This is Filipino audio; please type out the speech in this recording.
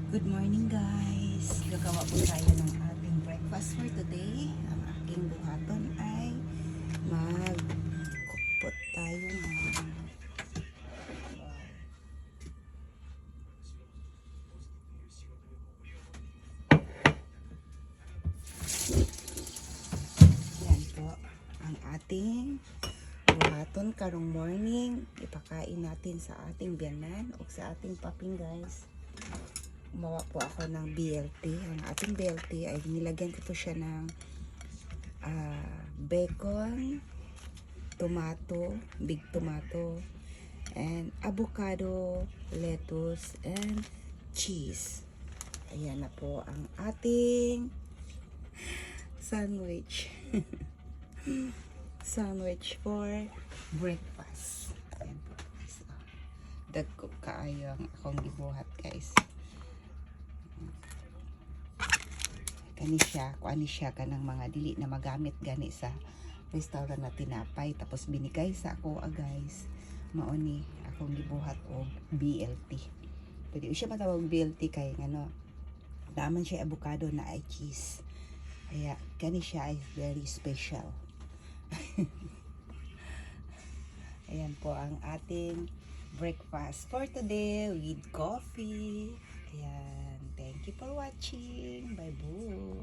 Good morning guys! Gagawa po tayo ng ating breakfast for today. Ang aking buhaton ay mag-cookpot tayo ng yan po ang ating buhaton karong morning. Ipakain natin sa ating biyanan o sa ating paping guys. Gumawa po ako ng BLT. Ang ating BLT ay nilagyan ko po siya ng bacon, tomato, big tomato, and avocado, lettuce, and cheese. Ayan na po ang ating sandwich. Sandwich for breakfast. Ayan po guys. Dagko kaayo ang akong gibuhat guys. Kani siya kanang mga dili na magamit gani sa restaurant na tinapay, tapos binigay sa ako guys. Mao ni akong gibuhat og BLT. Pwede siya matawag BLT kay ngano daman siya avocado na ay cheese. Kaya kani siya ay very special. Ayan po ang ating breakfast for today with coffee. Ayan, thank you for watching. Bye bye.